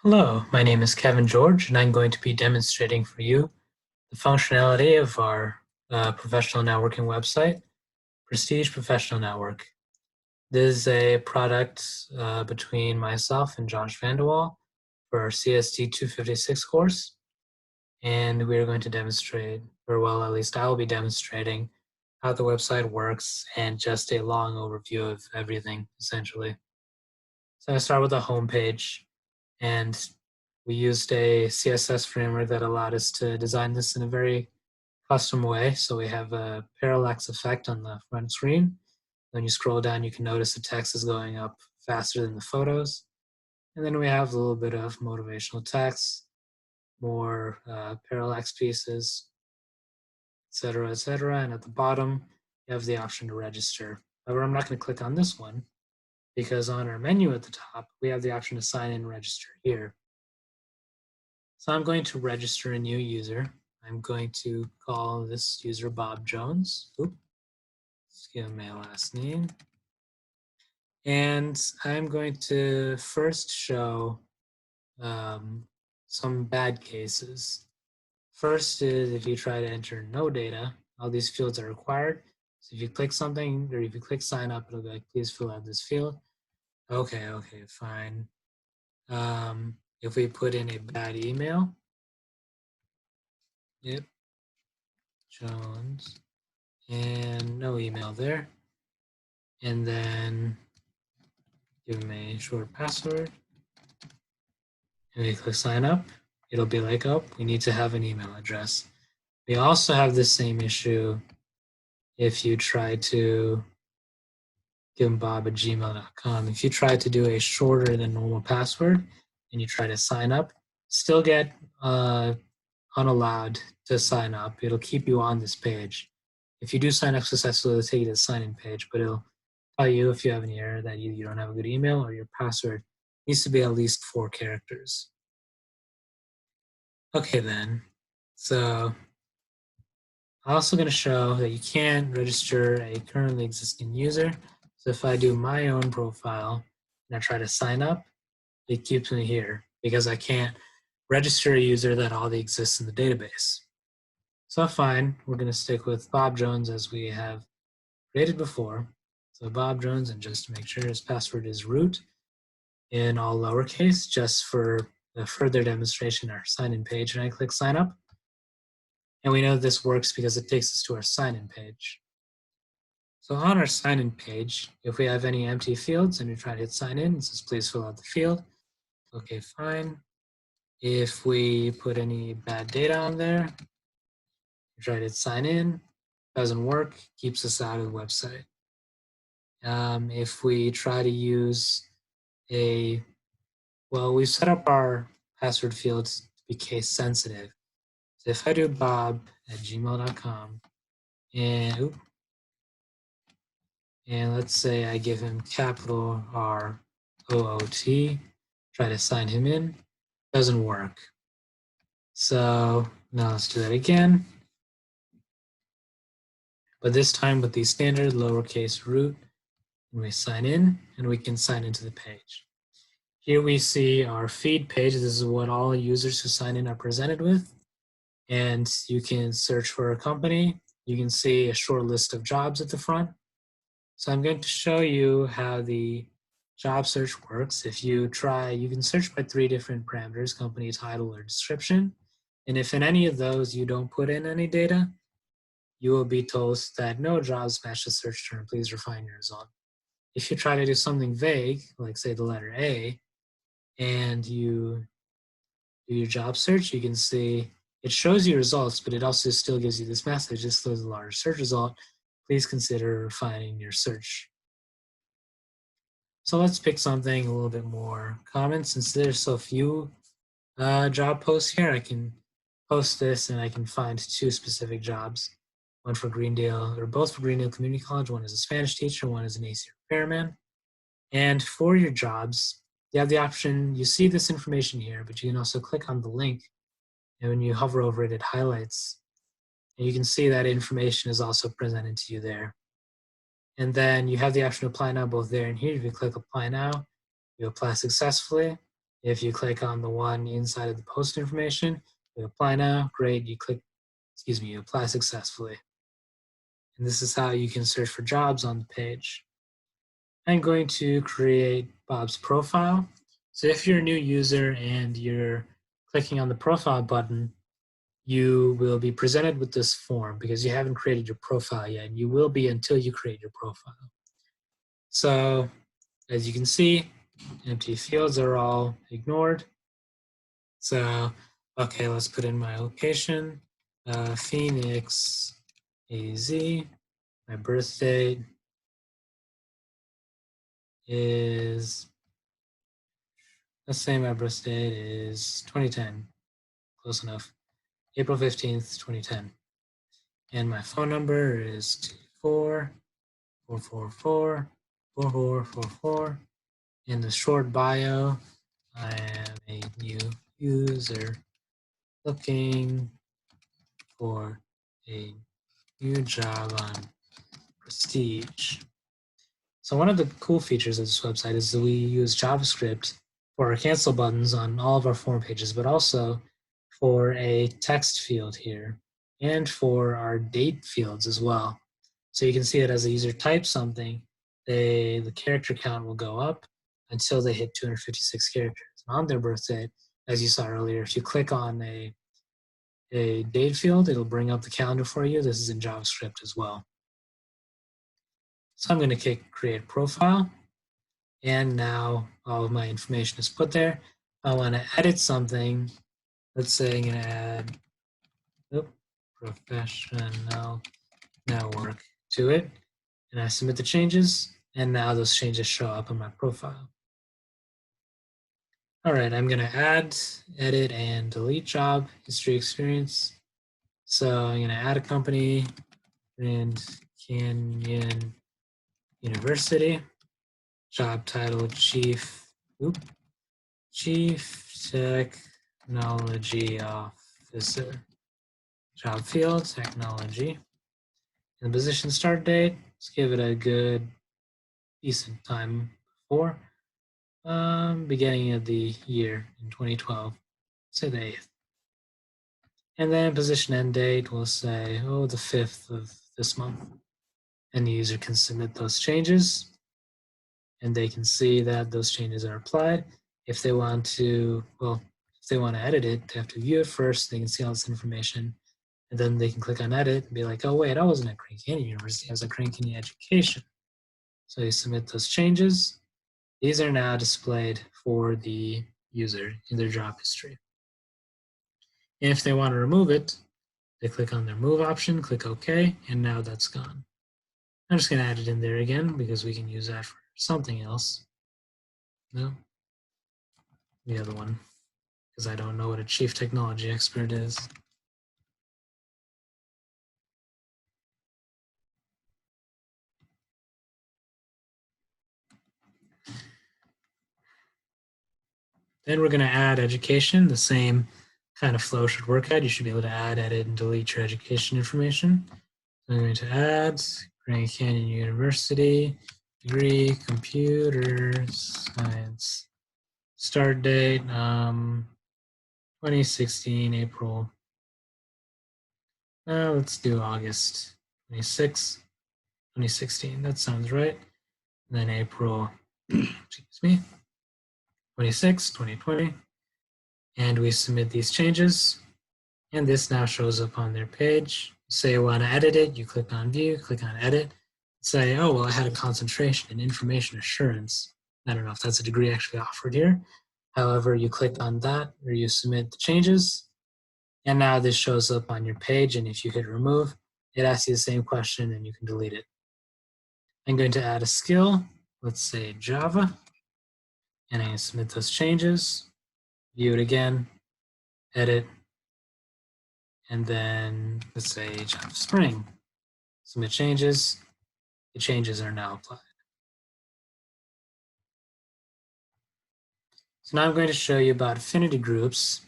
Hello, my name is Kevin George, and I'm going to be demonstrating for you the functionality of our professional networking website, Prestige Professional Network. This is a product between myself and Josh Vanderwall for our CST-256 course, and we're going to demonstrate, or well, at least I will be demonstrating how the website works and just a long overview of everything, essentially. So I start with the home page, and we used a CSS framework that allowed us to design this in a very custom way. So we have a parallax effect on the front screen. When you scroll down, you can notice the text is going up faster than the photos. And then we have a little bit of motivational text, more parallax pieces, etc., etc. And at the bottom, you have the option to register. However, I'm not going to click on this one because on our menu at the top, we have the option to sign in and register here. So I'm going to register a new user. I'm going to call this user Bob Jones. Oops, let's give him my last name. And I'm going to first show some bad cases. First is if you try to enter no data, all these fields are required. So if you click something, or if you click sign up, it'll be like, please fill out this field. Okay, fine. If we put in a bad email, yep, Jones, and no email there. And then give them a short password. And we click sign up. It'll be like, oh, we need to have an email address. We also have the same issue if you try to give Bob at gmail.com. If you try to do a shorter than normal password and you try to sign up, still get unallowed to sign up. It'll keep you on this page. If you do sign up successfully, it'll take you to the sign-in page, but it'll tell you if you have any error that you don't have a good email or your password needs to be at least 4 characters. Okay then, so I'm also going to show that you can register a currently existing user. So if I do my own profile and I try to sign up, it keeps me here because I can't register a user that already exists in the database. So fine, we're going to stick with Bob Jones as we have created before. So Bob Jones, and just to make sure his password is root in all lowercase, just for a further demonstration, our sign-in page, and I click sign up. And we know this works because it takes us to our sign-in page. So on our sign-in page, if we have any empty fields and we try to hit sign in, it says please fill out the field. Okay, fine. If we put any bad data on there, we try to hit sign in, doesn't work, keeps us out of the website. If we try to use well, we've set up our password fields to be case sensitive. So if I do bob@gmail.com and let's say I give him capital ROOT, try to sign him in, doesn't work. So now let's do that again. But this time with the standard lowercase root, and we sign in, and we can sign into the page. Here we see our feed page. This is what all users who sign in are presented with. And you can search for a company. You can see a short list of jobs at the front. So I'm going to show you how the job search works. If you try, you can search by 3 different parameters, company, title, or description. And if in any of those you don't put in any data, you will be told that no jobs match the search term. Please refine your result. If you try to do something vague, like say the letter A, and you do your job search, you can see it shows you results, but it also still gives you this message. This is a large search result. Please consider refining your search. So let's pick something a little bit more common. Since there's so few job posts here, I can post this and I can find 2 specific jobs. One for Greendale, or both for Greendale Community College. One is a Spanish teacher, one is an AC repairman. And for your jobs, you have the option, you see this information here, but you can also click on the link. And when you hover over it, it highlights. And you can see that information is also presented to you there. And then you have the option to apply now both there and here. If you click apply now, you apply successfully. If you click on the one inside of the post information, you apply now, great, you apply successfully. And this is how you can search for jobs on the page. I'm going to create Bob's profile. So if you're a new user and you're clicking on the profile button, you will be presented with this form because you haven't created your profile yet, and you will be until you create your profile. So as you can see, empty fields are all ignored. So, okay, let's put in my location, Phoenix, AZ. My birth date is, let's say my birth date is 2010, close enough, April 15th, 2010. And my phone number is 24444444. In the short bio, I am a new user looking for a new job on Prestige. So one of the cool features of this website is that we use JavaScript for our cancel buttons on all of our form pages, but also for a text field here and for our date fields as well. So you can see that as a user types something, the character count will go up until they hit 256 characters. And on their birthday, as you saw earlier, if you click on a date field, it'll bring up the calendar for you. This is in JavaScript as well. So I'm going to click Create Profile. And now all of my information is put there. I want to edit something. Let's say I'm going to add professional network to it. And I submit the changes. And now those changes show up in my profile. All right, I'm going to add, edit, and delete job history experience. So I'm going to add a company, Grand Canyon University, job title Chief Technology Officer, job field Technology, and the position start date. Let's give it a good, decent time before beginning of the year in 2012. Say the 8th. And then position end date, we'll say, the 5th of this month. And the user can submit those changes, and they can see that those changes are applied. If they want to, if they want to edit it, they have to view it first. They can see all this information, and then they can click on edit and be like, oh wait, I wasn't at Grand Canyon University, I was at Grand Canyon Education. So you submit those changes. These are now displayed for the user in their job history. If they want to remove it, they click on their move option, click OK, and now that's gone. I'm just going to add it in there again because we can use that for something else. No, the other one, because I don't know what a chief technology expert is. Then we're going to add education. The same kind of flow should work out. You should be able to add, edit, and delete your education information. So I'm going to add Grand Canyon University, degree, computer science, start date, 2016, April. Let's do August 26, 2016. That sounds right. And then April, excuse me, 26, 2020. And we submit these changes. And this now shows up on their page. Say you want to edit it, you click on view, click on edit. Say, oh, well, I had a concentration in information assurance. I don't know if that's a degree actually offered here. However, you click on that or you submit the changes. And now this shows up on your page. And if you hit remove, it asks you the same question and you can delete it. I'm going to add a skill, let's say Java. And I can submit those changes, view it again, edit, and then let's say Java Spring. Submit changes. The changes are now applied. So now I'm going to show you about affinity groups.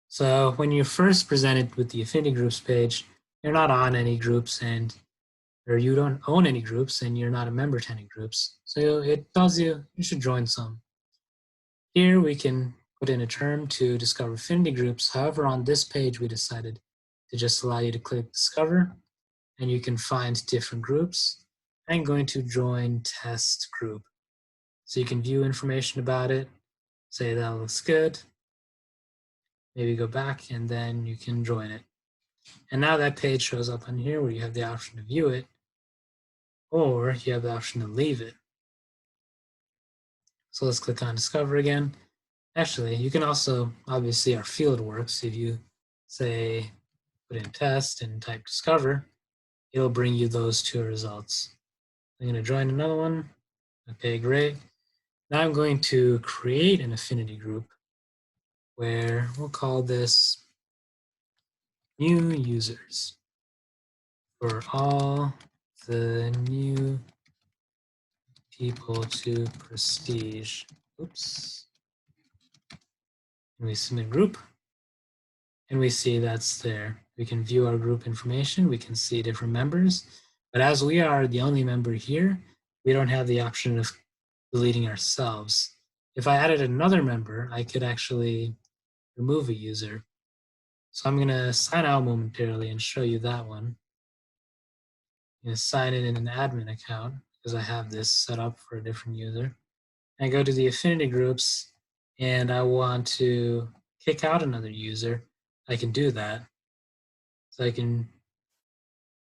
So when you're first presented with the affinity groups page, you're not on any groups or you don't own any groups and you're not a member to any groups. So it tells you you should join some. Here we can put in a term to discover affinity groups. However, on this page, we decided to just allow you to click discover, and you can find different groups. I'm going to join test group. So you can view information about it, say that looks good, maybe go back, and then you can join it. And now that page shows up on here where you have the option to view it, or you have the option to leave it. So let's click on discover again. Actually, you can also, obviously our field works. If you say, put in test and type discover, it'll bring you those two results. I'm gonna join another one. Okay, great. Now I'm going to create an affinity group where we'll call this new users for all the new people to Prestige. Oops. And we submit group, and we see that's there. We can view our group information. We can see different members. But as we are the only member here, we don't have the option of deleting ourselves. If I added another member, I could actually remove a user. So I'm going to sign out momentarily and show you that one. I'm going to sign in an admin account because I have this set up for a different user. I go to the affinity groups and I want to kick out another user. I can do that. So I can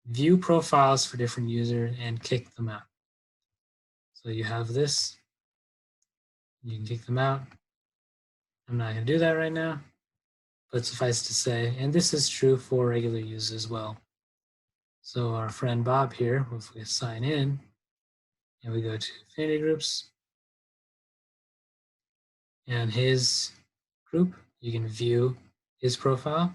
view profiles for different users and kick them out. So you have this. You can kick them out. I'm not going to do that right now, but suffice to say, and this is true for regular users as well. So our friend Bob here, if we sign in and we go to affinity groups and his group, you can view his profile.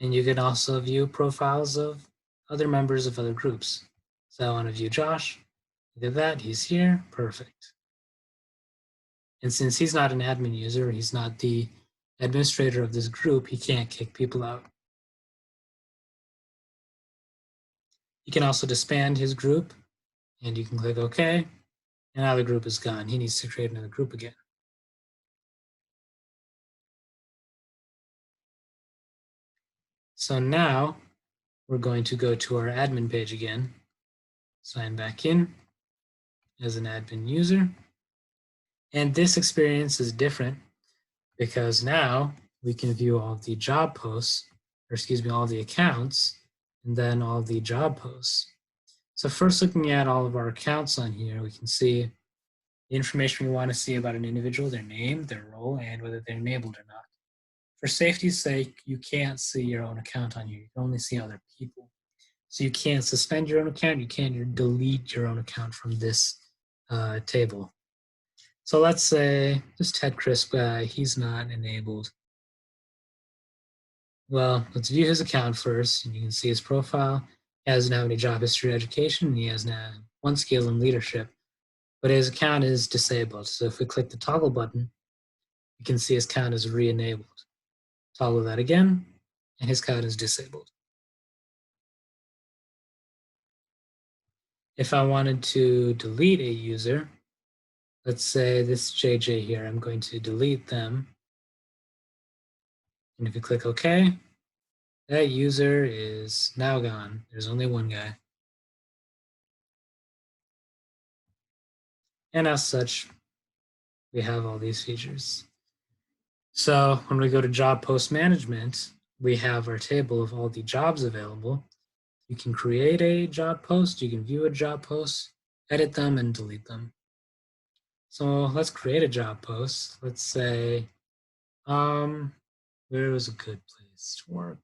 And you can also view profiles of other members of other groups. So I want to view Josh. Look at that, he's here, perfect. And since he's not an admin user, he's not the administrator of this group, he can't kick people out. You can also disband his group, and you can click OK, and now the group is gone. He needs to create another group again. So now we're going to go to our admin page again, sign back in as an admin user. And this experience is different because now we can view all the job posts, or excuse me, all the accounts, and then all the job posts. So first, looking at all of our accounts on here, we can see the information we want to see about an individual, their name, their role, and whether they're enabled or not. For safety's sake, you can't see your own account on here. You can only see other people. So you can't suspend your own account. You can't delete your own account from this table. So let's say this Ted Crisp guy, he's not enabled. Well, let's view his account first, and you can see his profile. He doesn't have any job history or education, and he has one skill in leadership, but his account is disabled. So if we click the toggle button, you can see his account is re-enabled. Toggle that again, and his account is disabled. If I wanted to delete a user, let's say this JJ here, I'm going to delete them. And if you click OK, that user is now gone. There's only one guy. And as such, we have all these features. So when we go to job post management, we have our table of all the jobs available. You can create a job post, you can view a job post, edit them, and delete them. So let's create a job post. Let's say, where was a good place to work?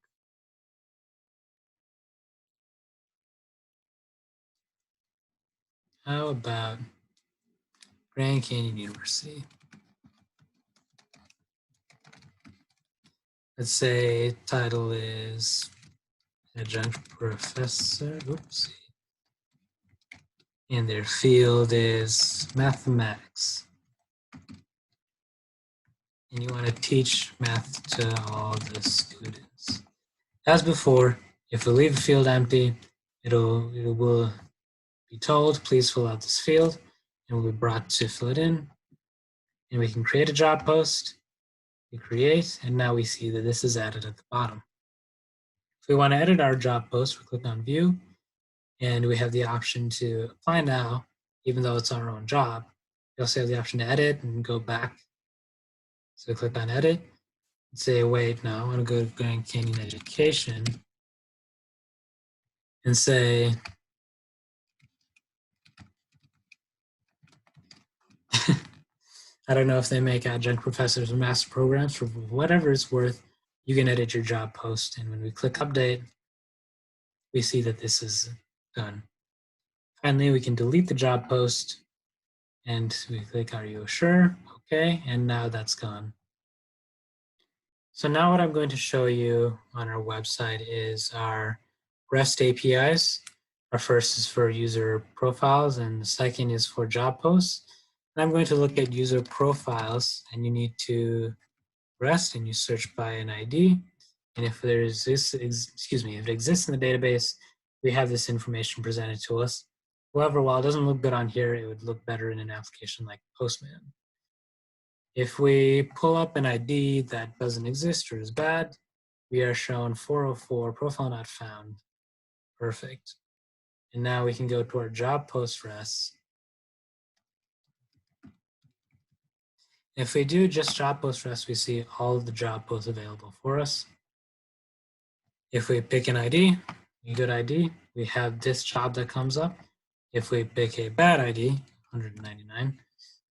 How about Grand Canyon University? Let's say title is adjunct professor. Oops. And their field is mathematics. And you want to teach math to all the students. As before, if we leave the field empty, it will be told, please fill out this field, and we'll be brought to fill it in. And we can create a job post. We create, and now we see that this is added at the bottom. If we want to edit our job post, we click on View, and we have the option to apply now, even though it's our own job. We also have the option to edit and go back. So we click on Edit and say, wait, no, I want to go to Grand Canyon Education and say, I don't know if they make adjunct professors or master programs. For whatever it's worth, you can edit your job post. And when we click Update, we see that this is done. Finally, we can delete the job post, and we click, are you sure? Okay, and now that's gone. So now what I'm going to show you on our website is our REST APIs. Our first is for user profiles, and the second is for job posts. And I'm going to look at user profiles, and you need to REST and you search by an ID. And if there is this, if it exists in the database, we have this information presented to us. However, while it doesn't look good on here, it would look better in an application like Postman. If we pull up an ID that doesn't exist or is bad, we are shown 404, profile not found. Perfect. And now we can go to our job post REST. If we do just job post REST, we see all of the job posts available for us. If we pick an ID, a good ID, we have this job that comes up. If we pick a bad ID, 199,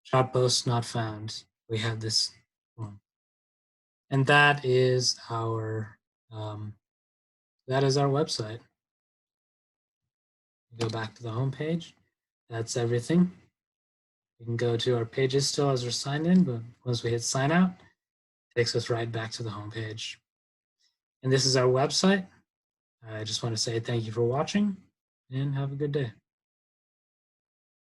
job post not found, we have this one. And that is our website. Go back to the home page. That's everything. We can go to our pages still as we're signed in, but once we hit sign out, it takes us right back to the home page. And this is our website. I just want to say thank you for watching and have a good day.